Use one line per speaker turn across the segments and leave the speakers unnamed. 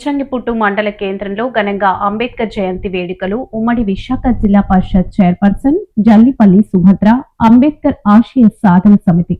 ముంచంగిపుట్టు మండల కేంద్రంలో ఘనంగా అంబేద్కర్ జయంతి వేడుకలు ఉమ్మడి విశాఖ జిల్లా పరిషత్ చైర్పర్సన్ జల్లిపల్లి సుభద్ర, అంబేద్కర్ ఆశయ సాధన సమితి.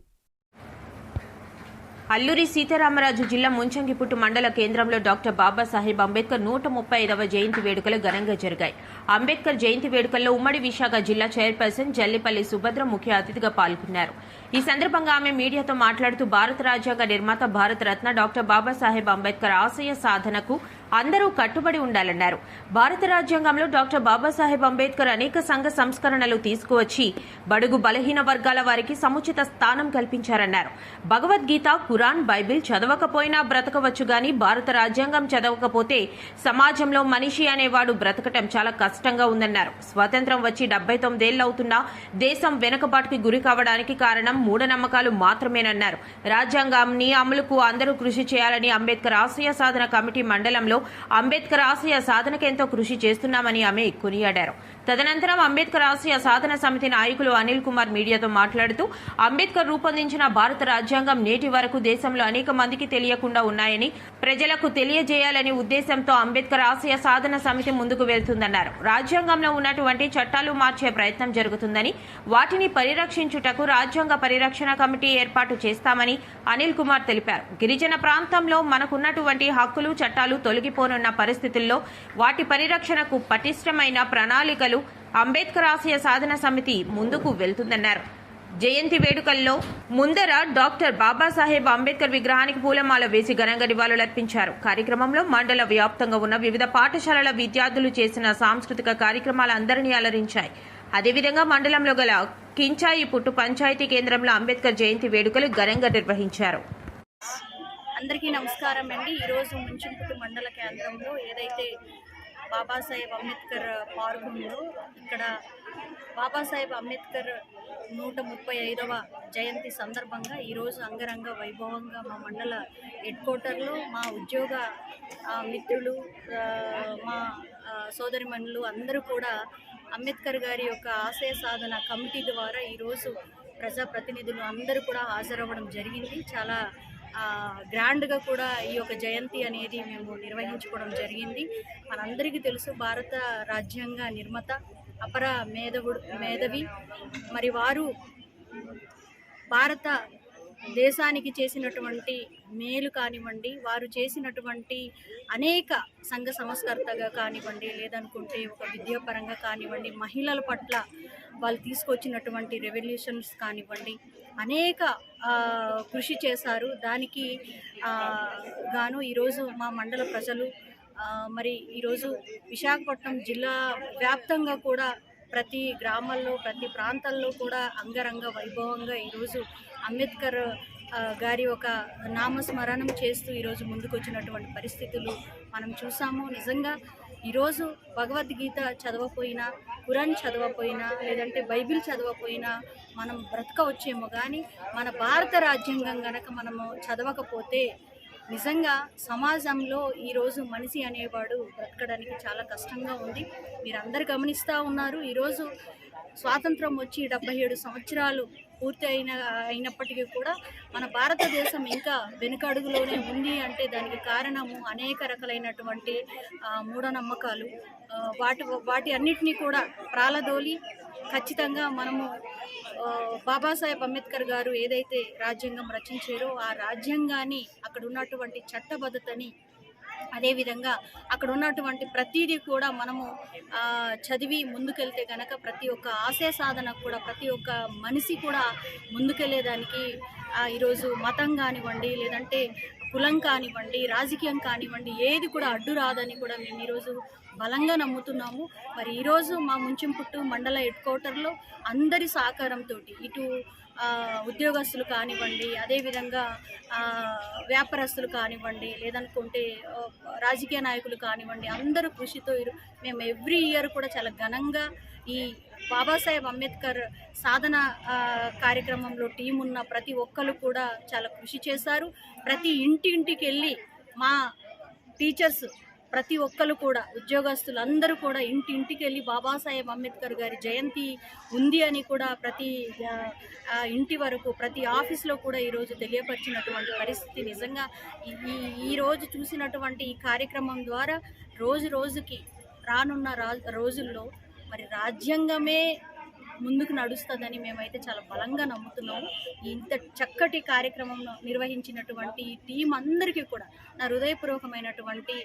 అల్లూరి సీతారామరాజు జిల్లా ముంచంగిపుట్టు మండల కేంద్రంలో డాక్టర్ బాబాసాహెబ్ అంబేద్కర్ 135వ జయంతి వేడుకలు ఘనంగా జరిగాయి. అంబేద్కర్ జయంతి వేడుకల్లో ఉమ్మడి విశాఖ జిల్లా చైర్పర్సన్ జల్లిపల్లి సుభద్ర ముఖ్య అతిథిగా పాల్గొన్నారు. ఈ సందర్భంగా ఆమె మీడియాతో మాట్లాడుతూ భారత రాజ్యాంగ నిర్మాత భారత రత్న డాక్టర్ బాబాసాహెబ్ అంబేద్కర్ ఆశయ సాధనకు అందరూ కట్టుబడి ఉండాలన్నారు. భారత రాజ్యాంగంలో డాక్టర్ బాబాసాహెబ్ అంబేద్కర్ అనేక సంఘ సంస్కరణలు తీసుకువచ్చి బడుగు బలహీన వర్గాల వారికి సముచిత స్థానం కల్పించారన్నారు. భగవద్గీత, ఖురాన్, బైబిల్ చదవకపోయినా బ్రతకవచ్చు గాని భారత రాజ్యాంగం చదవకపోతే సమాజంలో మనిషి అనేవాడు బ్రతకటం చాలా కష్టంగా ఉందన్నారు. స్వాతంత్ర్యం వచ్చి 79 ఏళ్లవుతున్నా దేశం వెనుకబాటుకి గురి కావడానికి కారణం మూఢనమ్మకాలు మాత్రమేనన్నారు. రాజ్యాంగాన్ని అమలుకు అందరూ కృషి చేయాలని అంబేద్కర్ ఆశయ సాధన కమిటీ మండలంలో అంబేద్కర్ ఆశయ సాధనకు ఎంతో కృషి చేస్తున్నామని ఆమె కొనియాడారు. తదనంతరం అంబేద్కర్ ఆశయ సాధన సమితి నాయకులు అనిల్ కుమార్ మీడియాతో మాట్లాడుతూ అంబేద్కర్ రూపొందించిన భారత రాజ్యాంగం నేటి వరకు దేశంలో అనేక మందికి తెలియకుండా ఉన్నాయని, ప్రజలకు తెలియజేయాలని ఉద్దేశంతో అంబేద్కర్ ఆశయ సాధన సమితి ముందుకు వెళ్తుందన్నారు. రాజ్యాంగంలో ఉన్నటువంటి చట్టాలు మార్చే ప్రయత్నం జరుగుతుందని, వాటిని పరిరక్షించుటకు రాజ్యాంగ పరిరక్షణ కమిటీ ఏర్పాటు చేస్తామని అనిల్ కుమార్ తెలిపారు. గిరిజన ప్రాంతంలో మనకున్నటువంటి హక్కులు, చట్టాలు తొలగిపోనున్న పరిస్థితుల్లో వాటి పరిరక్షణకు పటిష్టమైన ప్రణాళికలు అంబేద్కర్ ఆశయ సాధన సమితి ముందుకు వెళ్తుందన్నారు. జయంతి వేడుకల్లో ముందర డాక్టర్ బాబాసాహెబ్ అంబేద్కర్ విగ్రహానికి పూలమాల వేసి ఘనంగా నివాళులర్పించారు. కార్యక్రమంలో మండల వ్యాప్తంగా ఉన్న వివిధ పాఠశాలల విద్యార్థులు చేసిన సాంస్కృతిక కార్యక్రమాలు అందరినీ అలరించాయి. అదేవిధంగా మండలంలో గల కించాయిపుట్టు పంచాయతీ కేంద్రంలో అంబేద్కర్ జయంతి వేడుకలు ఘనంగా నిర్వహించారు.
అందరికీ నమస్కారం అండి. ఈరోజు ముంచంగిపుట్టు మండల కేంద్రంలో ఏదైతే బాబాసాహెబ్ అంబేద్కర్ పార్క్ ఉందో ఇక్కడ బాబాసాహెబ్ అంబేద్కర్ 135వ జయంతి సందర్భంగా ఈరోజు అంగరంగ వైభవంగా మా మండల హెడ్ క్వార్టర్లో మా ఉద్యోగ మిత్రులు, మా సోదరిమణులు అందరూ కూడా అంబేద్కర్ గారి యొక్క ఆశయ సాధన కమిటీ ద్వారా ఈరోజు ప్రజాప్రతినిధులు అందరూ కూడా హాజరవ్వడం జరిగింది. చాలా గ్రాండ్గా కూడా ఈ యొక్క జయంతి అనేది మేము నిర్వహించుకోవడం జరిగింది. మనందరికీ తెలుసు భారత రాజ్యాంగ నిర్మాత, అపర మేధవి, మరి వారు భారత దేశానికి చేసినటువంటి మేలు కానివ్వండి, వారు చేసినటువంటి అనేక సంఘ సంస్కర్తగా కానివ్వండి, లేదనుకుంటే ఒక విద్యాపరంగా కానివ్వండి, మహిళల పట్ల వాళ్ళు తీసుకొచ్చినటువంటి రెవల్యూషన్స్ కానివ్వండి, అనేక కృషి చేశారు. దానికి గాను ఈరోజు మా మండల ప్రజలు మరి ఈరోజు విశాఖపట్నం జిల్లా వ్యాప్తంగా కూడా ప్రతి గ్రామాల్లో, ప్రతి ప్రాంతాల్లో కూడా అంగరంగ వైభవంగా ఈరోజు అంబేద్కర్ గారి ఒక నామస్మరణం చేస్తూ ఈరోజు ముందుకు వచ్చినటువంటి పరిస్థితులు మనం చూసాము. నిజంగా ఈరోజు భగవద్గీత చదవపోయినా, ఖురాన్ చదవపోయినా, లేదంటే బైబిల్ చదవపోయినా మనం బ్రతకవచ్చేమో, కానీ మన భారత రాజ్యాంగం గనక మనము చదవకపోతే నిజంగా సమాజంలో ఈరోజు మనిషి అనేవాడు బ్రతకడానికి చాలా కష్టంగా ఉంది. మీరందరూ గమనిస్తూ ఉన్నారు. ఈరోజు స్వాతంత్రం వచ్చి 77 సంవత్సరాలు పూర్తి అయినప్పటికీ కూడా మన భారతదేశం ఇంకా వెనుకడుగులోనే ఉంది అంటే దానికి కారణము అనేక రకాలైనటువంటి మూఢనమ్మకాలు. వాటి అన్నిటినీ కూడా ప్రాలదోలి ఖచ్చితంగా మనము బాబాసాహెబ్ అంబేద్కర్ గారు ఏదైతే రాజ్యాంగం రచించారో ఆ రాజ్యాంగాన్ని, అక్కడ ఉన్నటువంటి చట్టబద్ధతని, అదేవిధంగా అక్కడ ఉన్నటువంటి ప్రతిదీ కూడా మనము చదివి ముందుకెళ్తే కనుక ప్రతి ఒక్క ఆశయ సాధన కూడా ప్రతి ఒక్క మనిషి కూడా ముందుకెళ్లేదానికి ఈరోజు మతం కానివ్వండి, లేదంటే కులం కానివ్వండి, రాజకీయం కానివ్వండి, ఏది కూడా అడ్డు రాదని కూడా మేము ఈరోజు బలంగా నమ్ముతున్నాము. మరి ఈరోజు మా ముంచంగిపుట్టు మండల హెడ్ క్వార్టర్లో అందరి సహకారంతో ఇటు ఉద్యోగస్తులు కానివ్వండి, అదేవిధంగా వ్యాపారస్తులు కానివ్వండి, లేదనుకుంటే రాజకీయ నాయకులు కానివ్వండి, అందరూ కృషితో మేము ఎవ్రీ ఇయర్ కూడా చాలా ఘనంగా ఈ బాబాసాహెబ్ అంబేద్కర్ సాధన కార్యక్రమంలో టీం ఉన్న ప్రతి ఒక్కరు కూడా చాలా కృషి చేశారు. ప్రతి ఇంటికి వెళ్ళి మా టీచర్స్ ప్రతి ఒక్కరు కూడా ఉద్యోగస్తులు అందరూ కూడా ఇంటింటికి వెళ్ళి బాబాసాహెబ్ అంబేద్కర్ గారి జయంతి ఉంది అని కూడా ప్రతి ఇంటి వరకు ప్రతి ఆఫీస్లో కూడా ఈరోజు తెలియపరిచినటువంటి పరిస్థితి నిజంగా ఈరోజు చూసినటువంటి ఈ కార్యక్రమం ద్వారా రోజు రోజుకి రానున్న రోజుల్లో మరి రాజ్యాంగమే ముందుకు నడుస్తుందని మేమైతే చాలా బలంగా నమ్ముతున్నాము. ఇంత చక్కటి కార్యక్రమం నిర్వహించినటువంటి టీం అందరికీ కూడా నా హృదయపూర్వకమైనటువంటి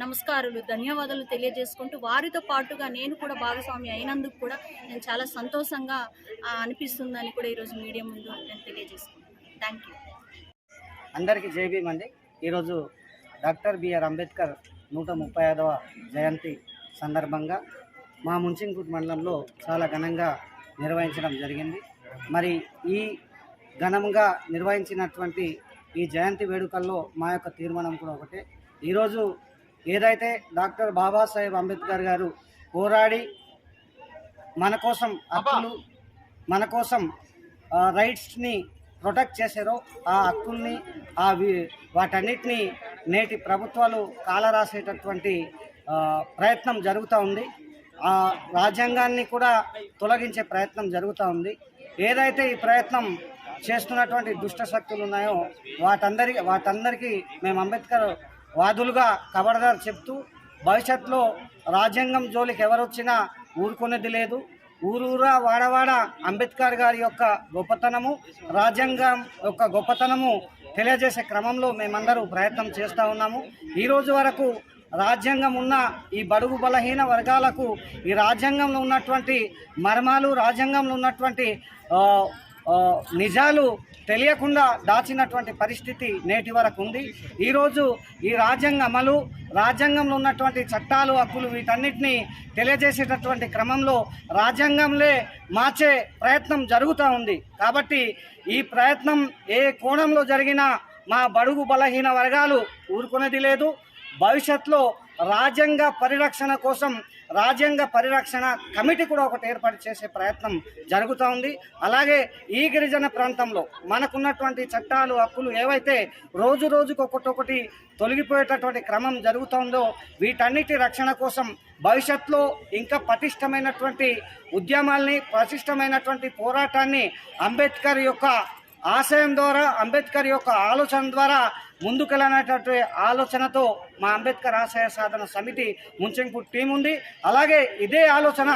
నమస్కారాలు, ధన్యవాదాలు తెలియజేసుకుంటూ వారితో పాటుగా నేను కూడా భాగస్వామి అయినందుకు కూడా నేను చాలా సంతోషంగా అనిపిస్తుందని కూడా ఈరోజు మీడియా ముందు నేను తెలియజేసుకుంటాను. Thank you.
అందరికీ జై భీమ్ అండి. ఈరోజు డాక్టర్ బిఆర్ అంబేద్కర్ 135వ జయంతి సందర్భంగా మా ముంచింగుట్ మండలంలో చాలా ఘనంగా నిర్వహించడం జరిగింది. మరి ఈ ఘనంగా నిర్వహించినటువంటి ఈ జయంతి వేడుకల్లో మా యొక్క తీర్మానం కూడా ఒకటే. ఈరోజు ఏదైతే డాక్టర్ బాబాసాహెబ్ అంబేద్కర్ గారు పోరాడి మన కోసం హక్కులు, మన కోసం రైట్స్ని ప్రొటెక్ట్ చేశారో ఆ హక్కుల్ని వాటన్నిటినీ నేటి ప్రభుత్వాలు కాలరాసేటటువంటి ప్రయత్నం జరుగుతూ ఉంది. ఆ రాజ్యాంగాన్ని కూడా తొలగించే ప్రయత్నం జరుగుతూ ఉంది. ఏదైతే ఈ ప్రయత్నం చేస్తున్నటువంటి దుష్ట శక్తులు ఉన్నాయో వాటందరికీ మేము అంబేద్కర్ వాదులుగా ఖబర్దార్ చెప్తూ భవిష్యత్తులో రాజ్యాంగం జోలికి ఎవరు వచ్చినా ఊరుకునేది లేదు. ఊరూరా వాడవాడ అంబేద్కర్ గారి యొక్క గొప్పతనము, రాజ్యాంగం యొక్క గొప్పతనము తెలియజేసే క్రమంలో మేమందరూ ప్రయత్నం చేస్తూ ఉన్నాము. ఈరోజు వరకు రాజ్యాంగం ఉన్న ఈ బడుగు బలహీన వర్గాలకు ఈ రాజ్యాంగంలో ఉన్నటువంటి మర్మాలు, రాజ్యాంగంలో ఉన్నటువంటి నిజాలు తెలియకుండా దాచినటువంటి పరిస్థితి నేటి వరకు ఉంది. ఈరోజు ఈ రాజ్యాంగ అమలు, రాజ్యాంగంలో ఉన్నటువంటి చట్టాలు, హక్కులు వీటన్నిటినీ తెలియజేసేటటువంటి క్రమంలో రాజ్యాంగంలో మార్చే ప్రయత్నం జరుగుతూ ఉంది. కాబట్టి ఈ ప్రయత్నం ఏ కోణంలో జరిగినా మా బడుగు బలహీన వర్గాలు ఊరుకునేది లేదు. భవిష్యత్తులో రాజ్యాంగ పరిరక్షణ కోసం రాజ్యాంగ పరిరక్షణ కమిటీ కూడా ఒకటి ఏర్పాటు చేసే ప్రయత్నం జరుగుతూ ఉంది. అలాగే ఈ గిరిజన ప్రాంతంలో మనకున్నటువంటి చట్టాలు, హక్కులు ఏవైతే రోజు రోజుకు ఒక్కొక్కటి తొలగిపోయేటటువంటి క్రమం జరుగుతుందో వీటన్నిటి రక్షణ కోసం భవిష్యత్తులో ఇంకా పటిష్టమైనటువంటి ఉద్యమాల్ని, పటిష్టమైనటువంటి పోరాటాన్ని అంబేద్కర్ యొక్క ఆశయం ద్వారా, అంబేద్కర్ యొక్క ఆలోచన ద్వారా ముందుకెళ్ళనేటటువంటి ఆలోచనతో మా అంబేద్కర్ ఆశయ సాధన సమితి ముంచింగ్పూర్ టీం ఉంది. అలాగే ఇదే ఆలోచన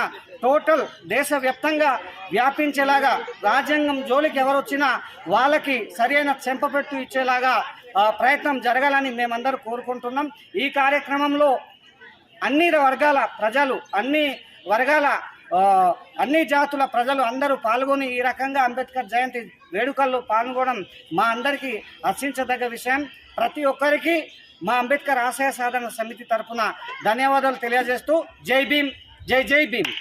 టోటల్ దేశవ్యాప్తంగా వ్యాపించేలాగా, రాజ్యాంగం జోలికి ఎవరు వచ్చినా వాళ్ళకి సరైన చెంపపెట్టు ఇచ్చేలాగా ప్రయత్నం జరగాలని మేమందరూ కోరుకుంటున్నాం. ఈ కార్యక్రమంలో అన్ని వర్గాల ప్రజలు, అన్ని జాతుల ప్రజలు అందరూ పాల్గొని ఈ రకంగా అంబేద్కర్ జయంతి వేడుకల్లో పాల్గొనడం మా అందరికీ హర్షించదగ్గ విషయం. ప్రతి ఒక్కరికి మా అంబేద్కర్ ఆశయ సాధన సమితి తరఫున ధన్యవాదాలు తెలియజేస్తూ జై భీమ్, జై జై భీమ్.